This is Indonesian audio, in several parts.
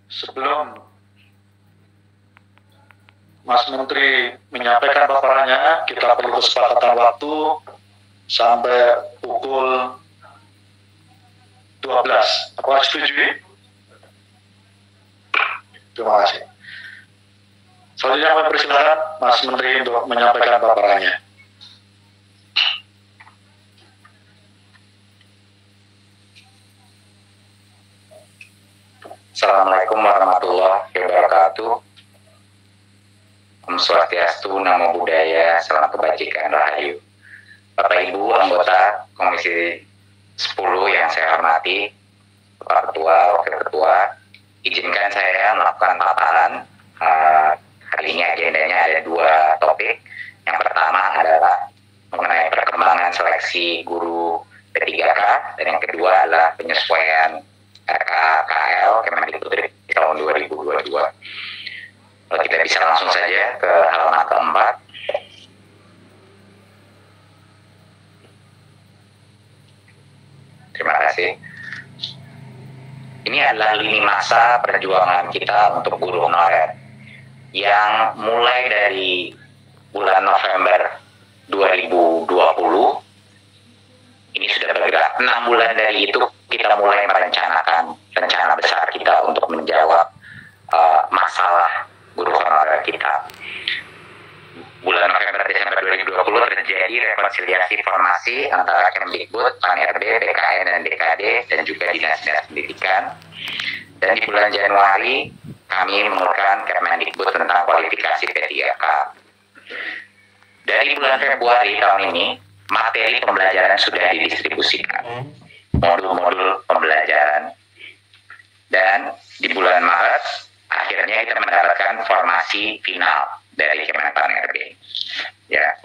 Sebelum Mas Menteri menyampaikan paparannya, kita perlu kesepakatan waktu sampai pukul 12. Apa setuju? Terima kasih. Selanjutnya kami persilakan Mas Menteri untuk menyampaikan paparannya. Assalamualaikum warahmatullahi wabarakatuh. Om Swastiastu, Namo Buddhaya, Salam Kebajikan, Rahayu. Bapak Ibu anggota Komisi 10 yang saya hormati, Bapak Ketua, Wakil Ketua, izinkan saya melakukan paparan. Hari ini agendanya ada 2 topik. Yang pertama adalah mengenai perkembangan seleksi guru P3K, dan yang kedua adalah penyesuaian RKKL Kemendikbud tahun 2022. Kalau kita bisa langsung saja ke halaman keempat. Terima kasih. Ini adalah lini masa perjuangan kita untuk guru honorer yang mulai dari bulan November 2020. Ini sudah bergerak 6 bulan dari itu, kita mulai merencanakan rencana besar kita untuk menjawab masalah guru honorer kita. Bulan November Desember 2020 terjadi rekonsiliasi formasi antara Kemdikbud, PAN-RB, BKN, dan DKD, dan juga dinas-dinas pendidikan. Dan di bulan Januari kami mengeluarkan Kemendikbud tentang kualifikasi P3K. Dari bulan Februari tahun ini, materi pembelajaran sudah didistribusikan, modul-modul pembelajaran. Dan di bulan Maret akhirnya kita mendapatkan formasi final dari Kemenpan RB, ya.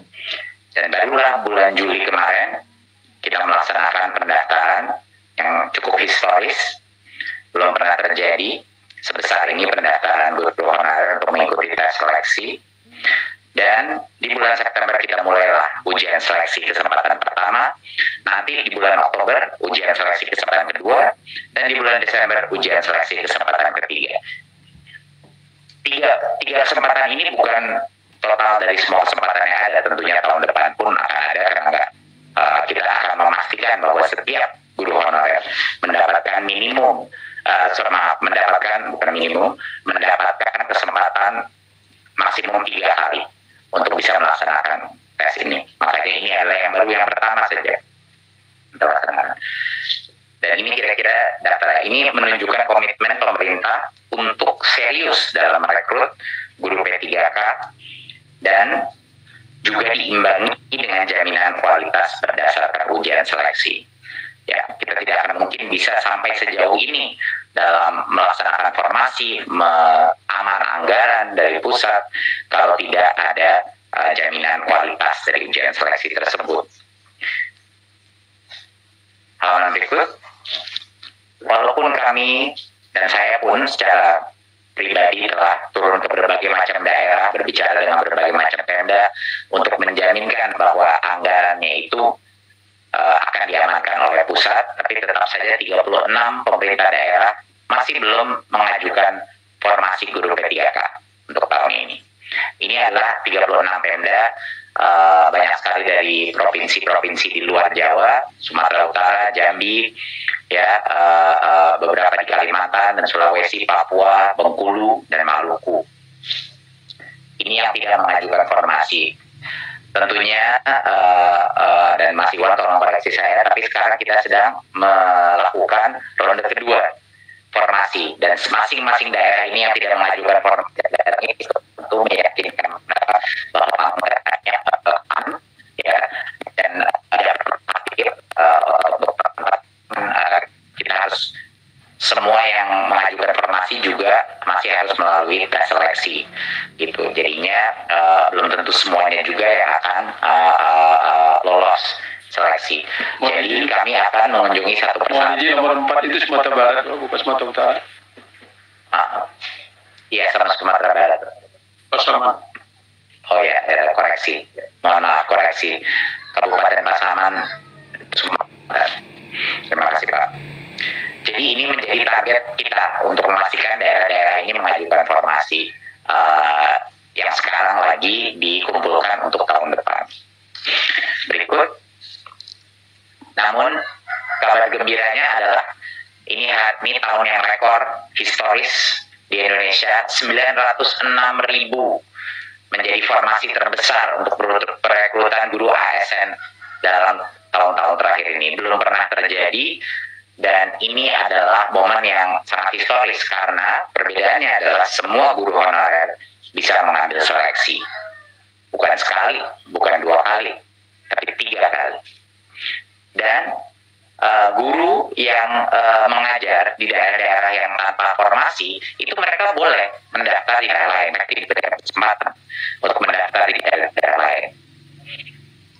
Dan barulah bulan Juli kemarin kita melaksanakan pendaftaran yang cukup historis, belum pernah terjadi sebesar ini pendaftaran guru honorer untuk mengikuti tes seleksi. Dan di bulan September kita mulailah ujian seleksi kesempatan pertama, nanti di bulan Oktober ujian seleksi kesempatan kedua, dan di bulan Desember ujian seleksi kesempatan ketiga. Tiga kesempatan ini bukan total dari semua kesempatan yang ada, tentunya tahun depan pun akan ada, karena kita akan memastikan bahwa setiap guru honorer mendapatkan mendapatkan kesempatan maksimum 3 kali untuk bisa melaksanakan tes ini. Makanya ini adalah yang baru, yang pertama saja. Dan ini kira-kira data ini menunjukkan komitmen pemerintah untuk serius dalam merekrut guru P3K dan juga diimbangi dengan jaminan kualitas berdasarkan ujian seleksi. Ya, kita tidak akan mungkin bisa sampai sejauh ini dalam melaksanakan formasi, aman anggaran dari pusat kalau tidak ada jaminan kualitas dari ujian seleksi tersebut. Halaman berikut. Walaupun kami dan saya pun secara pribadi telah turun ke berbagai macam daerah, berbicara dengan berbagai macam Pemda untuk menjaminkan bahwa anggarannya itu akan diamankan oleh pusat, tapi tetap saja 36 pemerintah daerah masih belum mengajukan formasi guru P3K untuk tahun ini. Ini adalah 36 Pemda, banyak sekali dari provinsi-provinsi di luar Jawa, Sumatera Utara, Jambi, ya, beberapa di Kalimantan dan Sulawesi, Papua, Bengkulu, dan Maluku. Ini yang tidak mengajukan formasi. Tentunya, dan Mas Iwan tolong koreksi saya, tapi sekarang kita sedang melakukan ronde kedua formasi, dan masing-masing daerah ini yang tidak mengajukan formasi ini tentu meyakinkan bahwa anggarannya ya, dan ada perspektif untuk kita harus semua yang mengajukan formasi juga masih harus melalui tes seleksi gitu. Jadinya belum tentu semuanya juga yang akan lolos seleksi. Jadi kami akan mengunjungi satu persatu. Nomor 4 itu Sumatera Barat, bukan Sumatera Utara. Iya, sama Sumatera Barat. Oh, sama. Oh ya, koreksi. Mohon maaf, koreksi. Kabupaten Pasaman, Sumatera Barat. Terima kasih, Pak. Jadi ini menjadi target kita untuk memastikan daerah-daerah historis di Indonesia, 906.000 menjadi formasi terbesar untuk perekrutan guru ASN dalam tahun-tahun terakhir ini. Belum pernah terjadi, dan ini adalah momen yang sangat historis karena perbedaannya adalah semua guru honorer bisa mengambil seleksi. Bukan sekali, bukan 2 kali, tapi 3 kali. Dan guru yang mengajar di daerah-daerah yang tanpa formasi, itu mereka boleh mendaftar di daerah lain, mereka diberikan kesempatan untuk mendaftar di daerah lain.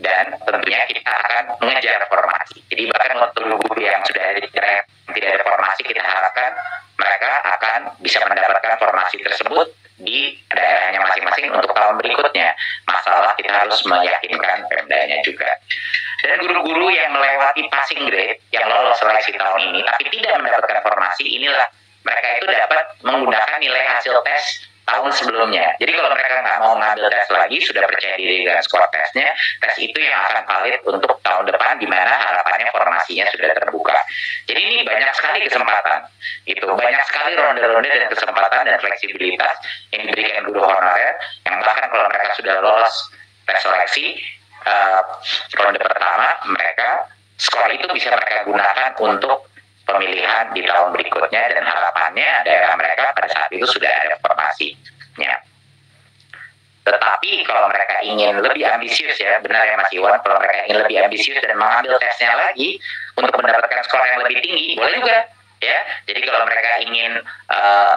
Dan tentunya kita akan mengejar formasi. Jadi bahkan untuk guru yang sudah ada di daerah yang tidak ada formasi, kita harapkan mereka akan bisa mendapatkan formasi tersebut di daerahnya masing-masing untuk tahun berikutnya. Masalah kita harus meyakinkan Pemdanya juga. Dan guru-guru yang melewati passing grade, yang lolos seleksi tahun ini, tapi tidak mendapatkan formasi, inilah mereka itu dapat menggunakan nilai hasil tes tahun sebelumnya. Jadi kalau mereka nggak mau ngambil tes lagi, sudah percaya diri dengan skor tesnya, tes itu yang akan valid untuk tahun depan, di mana harapannya formasinya sudah terbuka. Jadi ini banyak sekali kesempatan. Itu banyak sekali ronde-ronde dan kesempatan dan fleksibilitas yang diberikan guru honorer, yang bahkan kalau mereka sudah lolos tes seleksi ronde pertama, mereka skor itu bisa mereka gunakan untuk pemilihan di tahun berikutnya, dan harapannya daerah mereka pada saat itu sudah ada formasinya. Tetapi kalau mereka ingin lebih ambisius, ya benar ya Mas Iwan, kalau mereka ingin lebih ambisius dan mengambil tesnya lagi untuk mendapatkan skor yang lebih tinggi, boleh juga. Ya, jadi kalau mereka ingin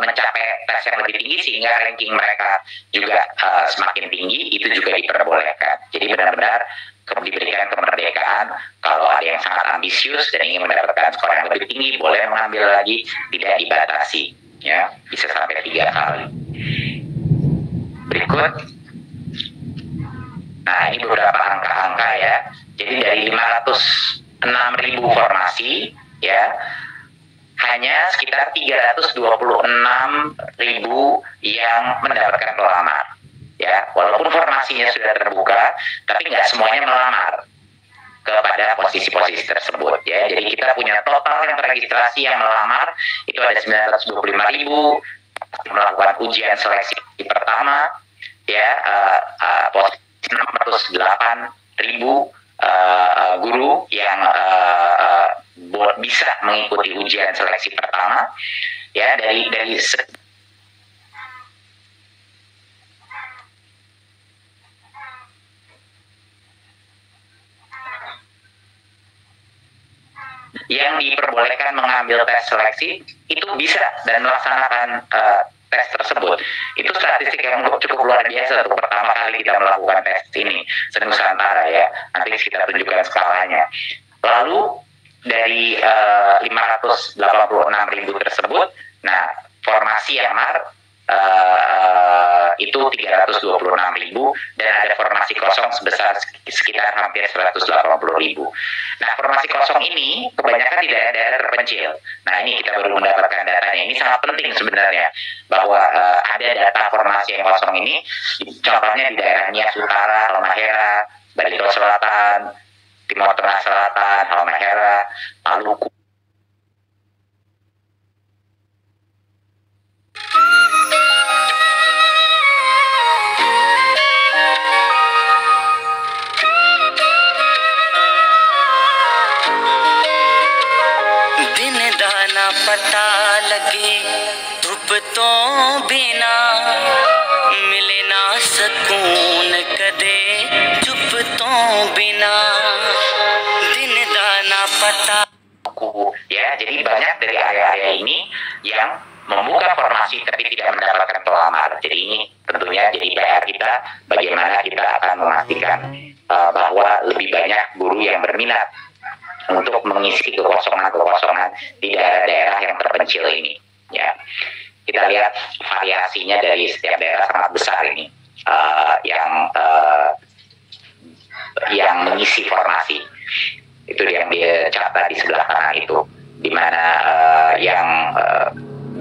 mencapai tes yang lebih tinggi sehingga ranking mereka juga semakin tinggi, itu juga diperbolehkan. Jadi benar-benar diberikan kemerdekaan. Kalau ada yang sangat ambisius dan ingin mendapatkan skor yang lebih tinggi, boleh mengambil lagi, tidak dibatasi. Ya, bisa sampai 3 kali. Berikut. Nah, ini beberapa angka-angka ya. Jadi dari 506.000 formasi, ya, hanya sekitar 326.000 yang mendapatkan pelamar. Ya, walaupun formasinya sudah terbuka, tapi nggak semuanya melamar kepada posisi-posisi tersebut. Ya, jadi kita punya total yang terregistrasi yang melamar itu ada 925.000 melakukan ujian seleksi pertama. Ya, posisi 608.000 guru yang bisa mengikuti ujian seleksi pertama, ya, dari yang diperbolehkan mengambil tes seleksi itu bisa dan melaksanakan tes tersebut. Itu statistik yang cukup luar biasa untuk pertama kali kita melakukan tes ini se-Nusantara, ya. Nanti kita tunjukkan skalanya. Lalu dari 586.000 tersebut, nah formasi yang itu 326.000 dan ada formasi kosong sebesar sekitar hampir 180.000. Nah, formasi kosong ini kebanyakan di daerah-daerah terpencil. Nah, ini kita baru mendapatkan datanya. Ini sangat penting sebenarnya bahwa ada data formasi yang kosong ini. Contohnya di daerah Nias Utara, Halmahera, Barito Selatan, Timur Tengah Selatan, Halmahera, Maluku. पता लगे धूप तो बिना मिले ना सकून कदे चुप तो बिना दिन दाना पता. Ya, jadi banyak dari area-area ini yang membuka formasi tapi tidak mendapatkan pelamar. Jadi ini tentunya jadi PR kita, bagaimana kita akan memastikan bahwa lebih banyak guru yang berminat untuk mengisi kekosongan-kekosongan di daerah-daerah yang terpencil ini. Ya, kita lihat variasinya dari setiap daerah sangat besar ini, yang mengisi formasi. Itu yang dicatat di sebelah kanan itu, di mana yang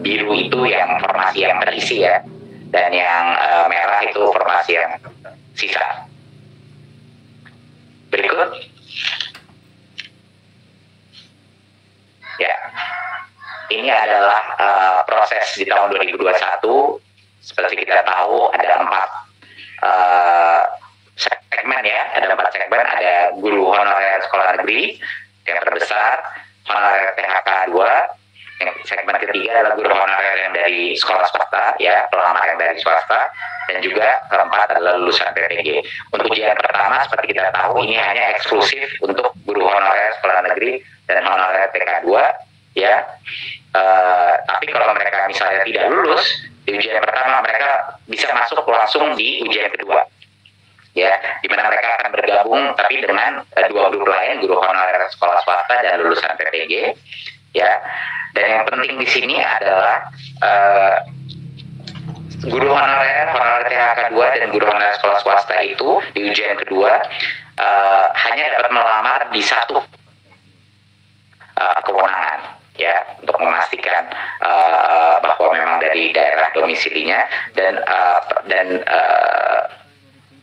biru itu yang formasi yang terisi, ya, dan yang merah itu formasi yang sisa. Berikut. Ya, ini adalah proses di tahun 2021. Seperti kita tahu ada 4 segmen ya, ada 4 segmen, ada guru honorer sekolah negeri yang terbesar, honorer THK 2, yang segmen ketiga adalah guru honorer yang dari sekolah swasta ya, pelamar yang dari swasta, dan juga keempat adalah lulusan PTG. Untuk ujian pertama seperti kita tahu ini hanya eksklusif untuk guru honorer sekolah negeri dan honorer TK 2 ya. Tapi kalau mereka misalnya tidak lulus di ujian pertama, mereka bisa masuk langsung di ujian kedua ya, di mana mereka akan bergabung tapi dengan 2 grup lain, guru honorer sekolah swasta dan lulusan PTG ya. Dan yang penting di sini adalah guru honorer THK 2 dan guru honorer sekolah swasta itu di ujian kedua hanya dapat melamar di 1 kewenangan ya, untuk memastikan bahwa memang dari daerah domisilinya, dan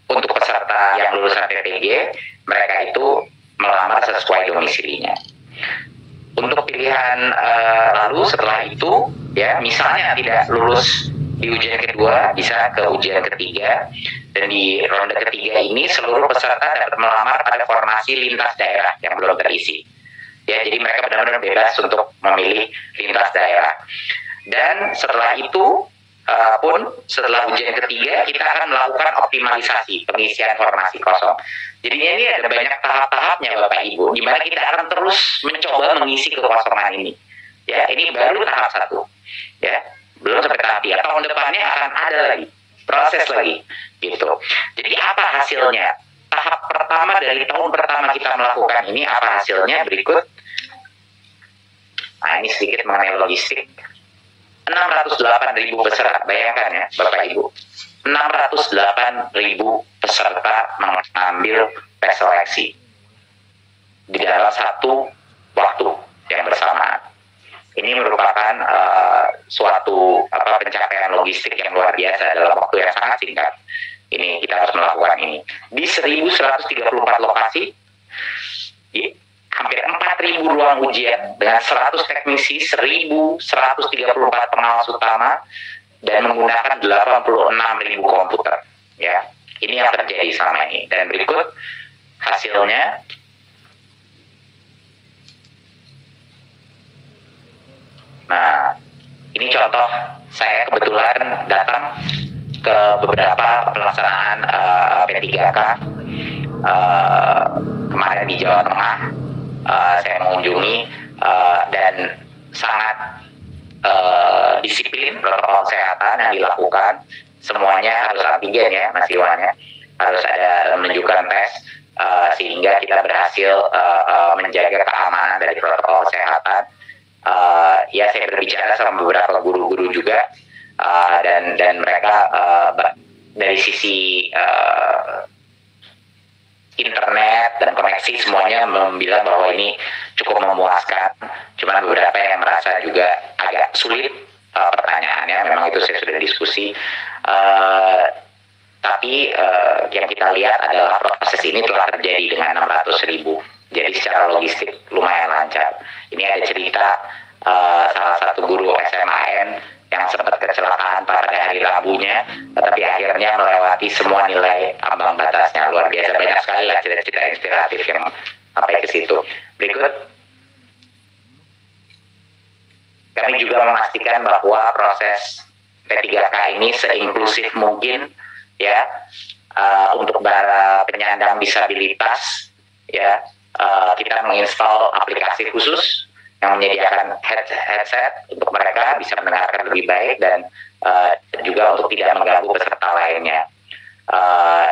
untuk peserta yang lulusan PTG mereka itu melamar sesuai domisilinya. Untuk pilihan lalu setelah itu ya, misalnya tidak lulus di ujian kedua bisa ke ujian ketiga, dan di ronde ketiga ini seluruh peserta dapat melamar pada formasi lintas daerah yang belum terisi. Ya, jadi mereka benar-benar bebas untuk memilih lintas daerah. Dan setelah itu pun setelah ujian ketiga kita akan melakukan optimalisasi pengisian formasi kosong. Jadinya ini ada banyak tahap-tahapnya Bapak Ibu, di mana kita akan terus mencoba mengisi kekosongan ini. Ya, ini baru tahap 1. Ya, belum sampai tahap 3. Tahun depannya akan ada lagi, proses lagi, gitu. Jadi apa hasilnya? Tahap pertama dari tahun pertama kita melakukan ini, apa hasilnya? Berikut. Nah, ini sedikit mengenai logistik. 608.000 peserta, bayangkan ya Bapak Ibu, 608.000 peserta mengambil tes seleksi di dalam satu waktu yang bersamaan. Ini merupakan suatu pencapaian logistik yang luar biasa dalam waktu yang sangat singkat. Ini kita harus melakukan ini di 1.134 lokasi, di hampir 4.000 ruang ujian dengan 100 teknisi, 1.134 pengawas utama, dan menggunakan 86.000 komputer. Ya, ini yang terjadi selama ini. Dan berikut hasilnya. Nah, ini contoh saya kebetulan datang ke beberapa pelaksanaan P3K kemarin di Jawa Tengah. Saya mengunjungi dan sangat disiplin protokol kesehatan yang dilakukan. Semuanya harus antigen ya, Mas Iwan ya, harus ada menunjukkan tes, sehingga kita berhasil menjaga keamanan dari protokol kesehatan. Ya, saya berbicara sama beberapa guru-guru juga, dan mereka dari sisi internet dan koneksi semuanya bilang bahwa ini cukup memuaskan. Cuma beberapa yang merasa juga agak sulit pertanyaannya, memang itu saya sudah diskusi. Tapi yang kita lihat adalah proses ini telah terjadi dengan 600.000. Jadi secara logistik lumayan lancar. Ini ada cerita salah satu guru SMAN yang sempat kecelakaan pada hari Rabunya, tetapi akhirnya melewati semua nilai ambang batasnya. Luar biasa, banyak sekali lah cerita-cerita inspiratif yang sampai ke situ. Berikut, kami juga memastikan bahwa proses P3K ini seinklusif mungkin ya, untuk para penyandang disabilitas ya. Kita menginstal aplikasi khusus yang menyediakan headset untuk mereka bisa mendengarkan lebih baik, dan juga untuk tidak mengganggu peserta lainnya.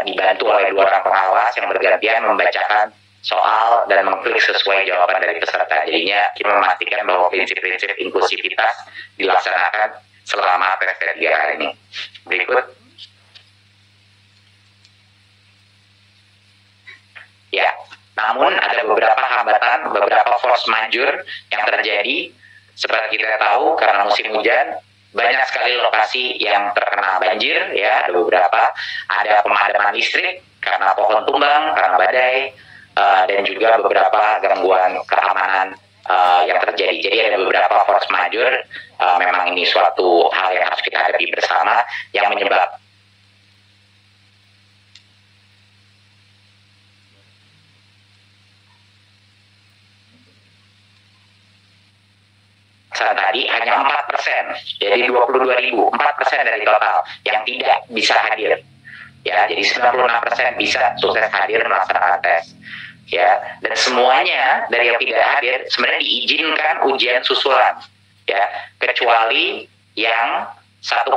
Dibantu oleh 2 orang pengawas yang bergantian membacakan soal dan mengklik sesuai jawaban dari peserta. Jadinya kita memastikan bahwa prinsip-prinsip inklusivitas dilaksanakan selama P3K ini. Berikut. Ya. Namun ada beberapa hambatan, beberapa force majeure yang terjadi. Seperti kita tahu, karena musim hujan, banyak sekali lokasi yang terkena banjir, ya, ada beberapa. Ada pemadaman listrik karena pohon tumbang, karena badai, dan juga beberapa gangguan keamanan yang terjadi. Jadi ada beberapa force majeure, memang ini suatu hal yang harus kita hadapi bersama yang menyebabkan tadi hanya 4%, jadi 22.000, 4% dari total yang tidak bisa hadir. Ya, jadi 96% bisa sukses hadir melaksanakan tes. Ya, dan semuanya dari yang tidak hadir sebenarnya diizinkan ujian susulan. Ya, kecuali yang 1,5%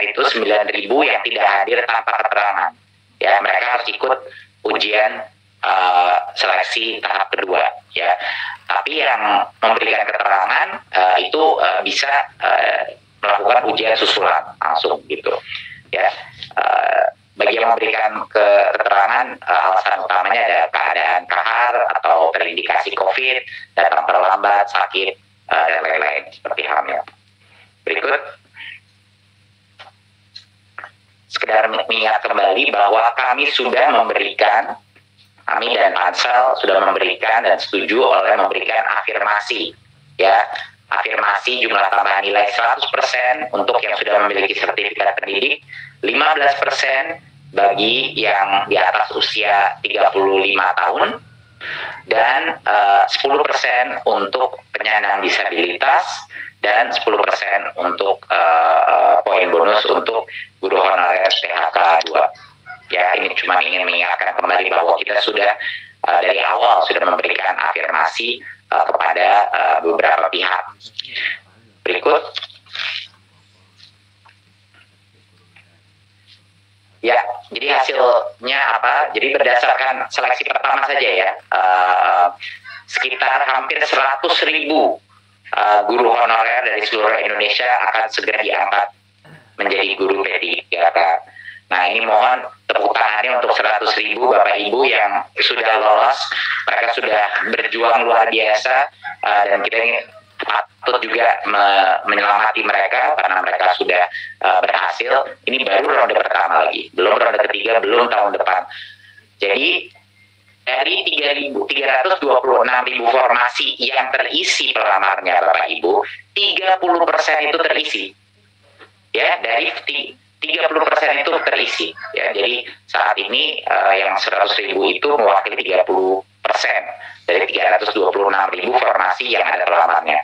itu 9.000 yang tidak hadir tanpa keterangan. Ya, mereka harus ikut ujian seleksi tahap kedua. Ya, tapi yang memberikan keterangan itu bisa melakukan ujian susulan langsung gitu. Ya, bagi yang memberikan keterangan, alasan utamanya ada keadaan kahar atau terindikasi COVID, datang terlambat, sakit, dan lain-lain seperti hamil. Berikut, sekedar mengingat kembali bahwa kami dan Pansel sudah memberikan dan setuju oleh memberikan afirmasi, ya, afirmasi jumlah tambahan nilai 100% untuk yang sudah memiliki sertifikat pendidik, 15% bagi yang di atas usia 35 tahun, dan 10% untuk penyandang disabilitas, dan 10% untuk poin bonus untuk guru honorer PHK 2. Ya, ini cuma ingin mengingatkan kembali bahwa kita sudah dari awal sudah memberikan afirmasi kepada beberapa pihak. Berikut. Ya, jadi hasilnya apa? Jadi berdasarkan seleksi pertama saja ya, sekitar hampir 100.000 guru honorer dari seluruh Indonesia akan segera diangkat menjadi guru P3K. Nah, ini mohon tepuk tangannya untuk 100.000 Bapak Ibu yang sudah lolos. Mereka sudah berjuang luar biasa, dan kita ingin patut juga menyelamati mereka karena mereka sudah berhasil. Ini baru ronde pertama lagi, belum ronde ketiga, belum tahun depan. Jadi dari 326.000 formasi yang terisi pelamarnya Bapak Ibu, 30% itu terisi. Ya, dari 30% itu terisi. Ya, jadi saat ini yang 100.000 itu mewakili 30% dari 326.000 formasi yang ada pelamarnya.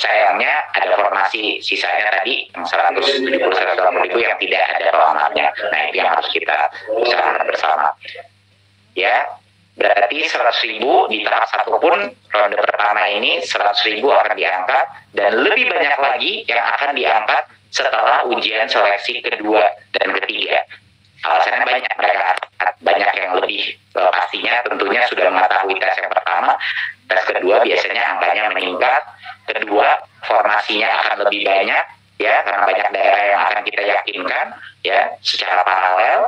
Sayangnya ada formasi sisanya tadi yang 170-180.000 yang tidak ada pelamarnya. Nah, itu yang harus kita usahakan bersama. Ya, berarti 100.000 di tahap 1 pun ronde pertama ini 100.000 akan diangkat, dan lebih banyak lagi yang akan diangkat setelah ujian seleksi kedua dan ketiga. Alasannya banyak, mereka banyak yang lebih pastinya tentunya sudah mengetahui tes yang pertama, tes kedua biasanya angkanya meningkat, kedua formasinya akan lebih banyak, ya, karena banyak daerah yang akan kita yakinkan, ya, secara paralel,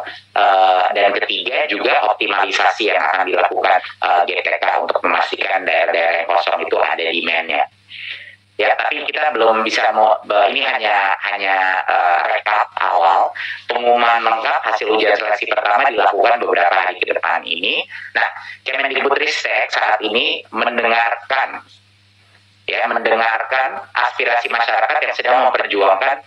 dan ketiga juga optimalisasi yang akan dilakukan GTK untuk memastikan daerah-daerah yang kosong itu ada demand-nya. Ya, tapi kita belum bisa ini hanya rekap awal. Pengumuman lengkap hasil ujian seleksi pertama dilakukan beberapa hari ke depan ini. Nah, Kemendikbudristek saat ini mendengarkan aspirasi masyarakat yang sedang memperjuangkan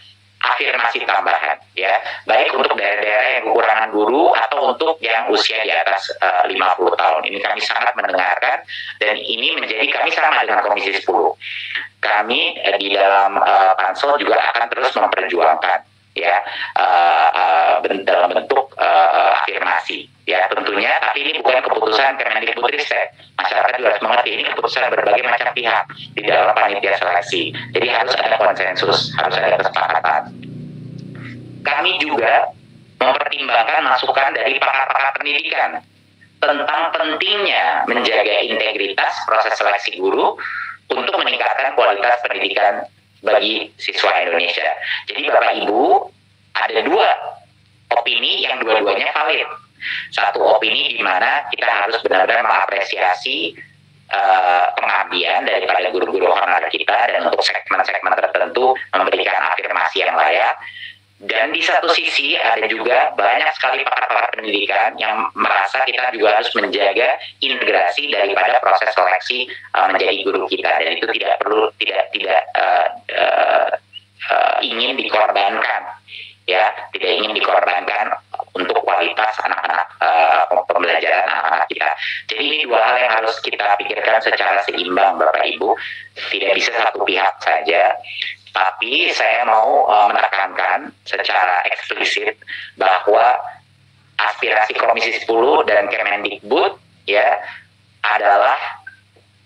afirmasi tambahan, ya, baik untuk daerah-daerah yang kekurangan guru atau untuk yang usia di atas 50 tahun. Ini kami sangat mendengarkan, dan ini menjadi kami sama dengan Komisi 10. Kami di dalam Pansel juga akan terus memperjuangkan, ya, dalam bentuk afirmasi, ya, tentunya. Tapi ini bukan keputusan Kemendikbudristek. Masyarakat juga harus mengerti ini keputusan berbagai macam pihak di dalam panitia seleksi. Jadi harus ada konsensus, harus ada kesepakatan. Kami juga mempertimbangkan masukan dari pakar-pakar pendidikan tentang pentingnya menjaga integritas proses seleksi guru untuk meningkatkan kualitas pendidikan bagi siswa Indonesia. Jadi Bapak Ibu, ada dua opini yang dua-duanya valid. Satu opini di mana kita harus benar-benar mengapresiasi pengabdian daripada guru-guru honorer kita, dan untuk segmen-segmen tertentu memberikan afirmasi yang layak. Dan di satu sisi ada juga banyak sekali pakar-pakar pendidikan yang merasa kita juga harus menjaga integrasi daripada proses seleksi menjadi guru kita, dan itu tidak perlu ingin dikorbankan, ya, tidak ingin dikorbankan untuk kualitas anak-anak pembelajaran anak-anak kita. Jadi ini dua hal yang harus kita pikirkan secara seimbang, Bapak Ibu. Tidak bisa satu pihak saja. Tapi saya mau menekankan secara eksplisit bahwa aspirasi Komisi 10 dan Kemendikbud ya adalah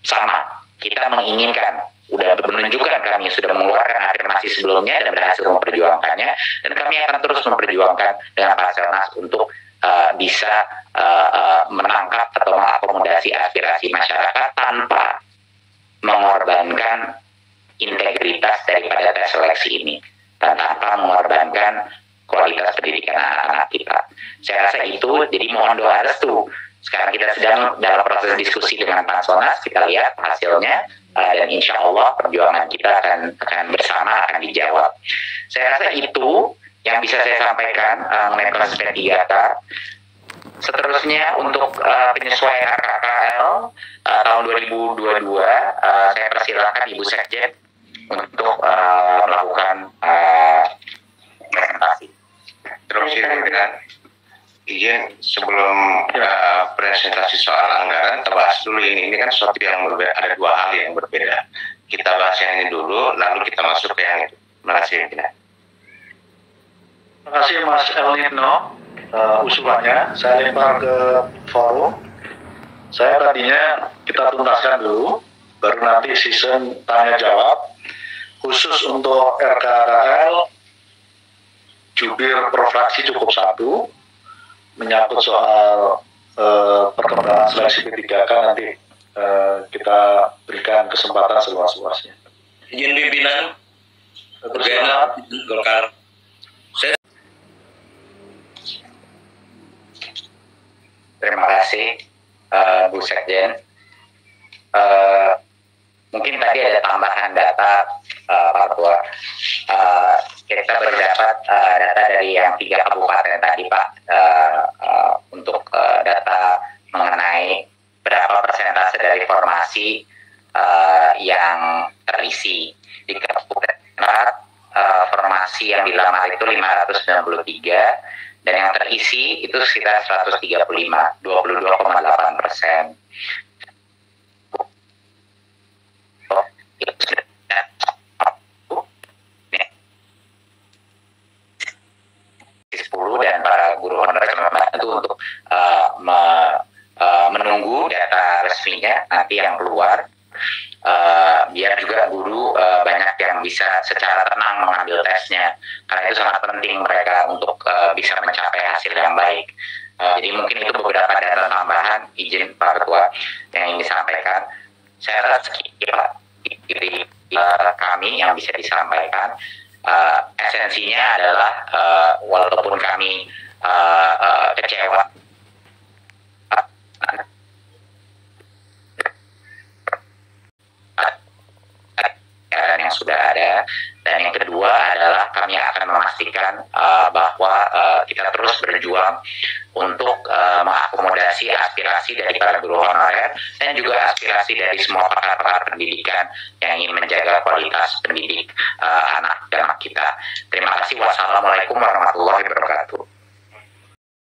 sama. Kita menginginkan, udah menunjukkan kami sudah mengeluarkan afirmasi sebelumnya dan berhasil memperjuangkannya, dan kami akan terus memperjuangkan dengan Parselnas untuk bisa menangkap atau mengakomodasi aspirasi masyarakat tanpa mengorbankan integritas daripada tes seleksi ini, dan tanpa mengorbankan kualitas pendidikan anak-anak kita. Saya rasa itu, jadi mohon doa restu. Sekarang kita sedang dalam proses diskusi dengan Parselnas, kita lihat hasilnya, dan insya Allah perjuangan kita akan bersama akan dijawab. Saya rasa itu yang bisa saya sampaikan mengenai proses P3K. Seterusnya untuk penyesuaian KKL tahun 2022, saya persilakan Ibu Sekjen untuk melakukan presentasi. Terus dengan izin sebelum presentasi soal anggaran, kita bahas dulu ini kan sesuatu yang berbeda, ada dua hal yang berbeda. Kita bahas yang ini dulu, lalu kita masuk ke yang itu. Terima kasih. Terima kasih Mas Elnino usulannya. Saya lempar ke forum. Saya tadinya kita tuntaskan dulu, baru nanti season tanya jawab. Khusus untuk RKKL, jubir per fraksi cukup satu, menyangkut soal perkembangan seleksi P3K nanti kita berikan kesempatan seluas-luasnya. Izin pimpinan, Golkar. Terima kasih Bu Sekjen. Mungkin tadi ada tambahan data Pak Ketua. Kita berdapat data dari yang 3 kabupaten tadi Pak, untuk data mengenai berapa persentase dari formasi yang terisi. Di Kabupaten formasi yang dilamar itu 593, dan yang terisi itu sekitar 135, 22,8%. Dan para guru honorer membantu untuk menunggu data resminya nanti yang keluar, biar juga guru banyak yang bisa secara tenang mengambil tesnya, karena itu sangat penting mereka untuk bisa mencapai hasil yang baik. Jadi mungkin itu beberapa data tambahan, izin Pak Ketua yang ingin disampaikan. Saya rasa sekian dari kami yang bisa disampaikan. Esensinya adalah walaupun kami kecewa yang sudah ada, dan yang kedua adalah kami akan memastikan bahwa kita terus berjuang untuk mengakomodasi aspirasi dari para guru honorer dan juga aspirasi dari semua pakar-pakar pendidikan yang ingin menjaga kualitas pendidik anak dan anak kita. Terima kasih. Wassalamualaikum warahmatullahi wabarakatuh.